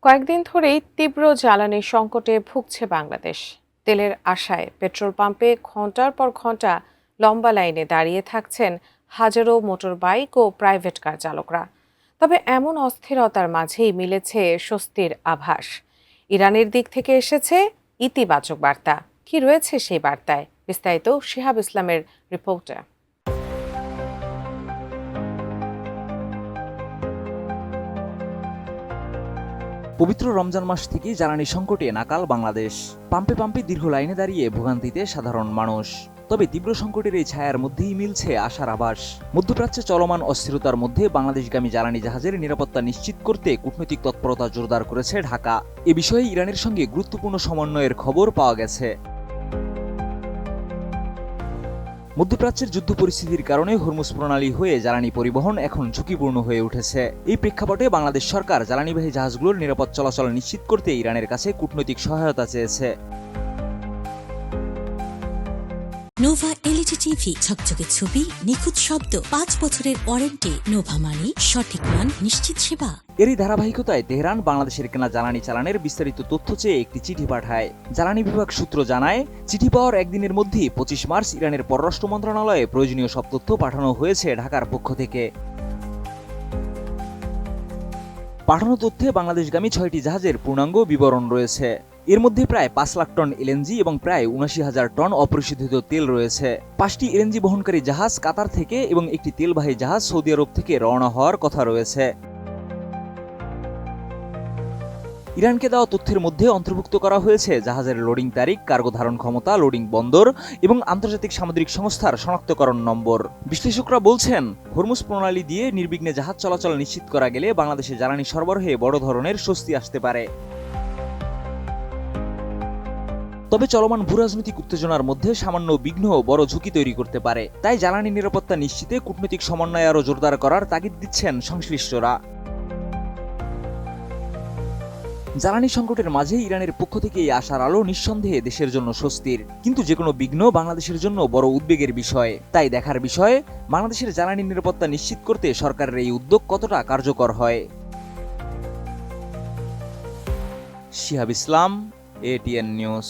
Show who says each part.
Speaker 1: কয়েকদিন ধরেই তীব্র জ্বালানি সংকটে ভুগছে বাংলাদেশ। তেলের আশায় পেট্রোল পাম্পে ঘন্টার পর ঘন্টা লম্বা লাইনে দাঁড়িয়ে থাকছেন হাজারো মোটরবাইক ও প্রাইভেট কার চালকরা। তবে এমন অস্থিরতার মাঝেই মিলেছে স্বস্তির আভাস। ইরানের দিক থেকে এসেছে ইতিবাচক বার্তা। কি রয়েছে সেই বার্তায়? বিস্তারিত শিহাব ইসলামের রিপোর্টে।
Speaker 2: পবিত্র রমজান মাস থেকে জ্বালানি সংকটে নাকাল বাংলাদেশ। পাম্পে পাম্পে দীর্ঘ লাইনে দাঁড়িয়ে ভোগান্তিতে সাধারণ মানুষ। তবে তীব্র সংকটের এই ছায়ার মধ্যেই মিলছে আশার আভাস। মধ্যপ্রাচ্যে চলমান অস্থিরতার মধ্যে বাংলাদেশগামী জ্বালানি জাহাজের নিরাপত্তা নিশ্চিত করতে কূটনৈতিক তৎপরতা জোরদার করেছে ঢাকা। এ বিষয়ে ইরানের সঙ্গে গুরুত্বপূর্ণ সমন্বয়ের খবর পাওয়া গেছে। মধ্যপ্রাচ্যের যুদ্ধ পরিস্থিতির কারণে হরমুজ প্রণালী হয়ে জ্বালানি পরিবহন এখন ঝুঁকিপূর্ণ হয়ে উঠেছে। এই প্রেক্ষাপটে বাংলাদেশ সরকার জ্বালানিবাহী জাহাজগুলোর নিরাপদ চলাচল নিশ্চিত করতে ইরানের কাছে কূটনৈতিক সহায়তা চেয়েছে।
Speaker 3: নোভা এলইডি টিভি, ঝকঝকে ছবি, নিখুঁত শব্দ, 5 বছরের ওয়ারেন্টি। নোভা মানি সঠিক মান, নিশ্চিত সেবা।
Speaker 2: এরই ধারাবাহিকতায় তেহরান বাংলাদেশের কেনা জ্বালানি চালানের বিস্তারিত তথ্য চেয়ে একটি চিঠি পাঠায়। জ্বালানি বিভাগ সূত্র জানায়, চিঠি পাওয়ার একদিনের মধ্যেই 25 মার্চ ইরানের পররাষ্ট্র মন্ত্রণালয়ে প্রয়োজনীয় সব তথ্য পাঠানো হয়েছে ঢাকার পক্ষ থেকে। পাঠানো তথ্যে বাংলাদেশগামী 6টি জাহাজের পূর্ণাঙ্গ বিবরণ রয়েছে। এর মধ্যে প্রায় 5 লাখ টন এলএনজি এবং প্রায় 79,000 টন অপরিশোধিত তেল রয়েছে। 5টি এলএনজি বহনকারী জাহাজ কাতার থেকে এবং একটি তেলবাহী জাহাজ সৌদি আরব থেকে রওনা হওয়ার কথা রয়েছে। ইরানকে দেওয়া তথ্যের মধ্যে অন্তর্ভুক্ত করা হয়েছে জাহাজের লোডিং তারিখ, কার্গো ধারণ ক্ষমতা, লোডিং বন্দর এবং আন্তর্জাতিক সামুদ্রিক সংস্থার শনাক্তকরণ নম্বর। বিশ্লেষকরা বলছেন, হরমুজ প্রণালী দিয়ে নির্বিঘ্নে জাহাজ চলাচল নিশ্চিত করা গেলে বাংলাদেশে জ্বালানি সরবরাহে বড় ধরনের স্বস্তি আসতে পারে। তবে চলমান ভূরাজনৈতিক উত্তেজনার মধ্যে সামান্য বিঘ্ন বড় ঝুঁকি তৈরি করতে পারে। তাই জ্বালানি নিরাপত্তা নিশ্চিতে কূটনৈতিক সমন্বয় আরও জোরদার করার তাগিদ দিচ্ছেন সংশ্লিষ্টরা। জ্বালানি সংকটের মাঝে ইরানের পক্ষ থেকে এই আশার আলো নিঃসন্দেহে দেশের জন্য স্বস্তির। কিন্তু যে কোনো বিঘ্ন বাংলাদেশের জন্য বড় উদ্বেগের বিষয়। তাই দেখার বিষয়, বাংলাদেশের জ্বালানি নিরাপত্তা নিশ্চিত করতে সরকারের এই উদ্যোগ কতটা কার্যকর হয়। শিহাব ইসলাম, এটিএন নিউজ।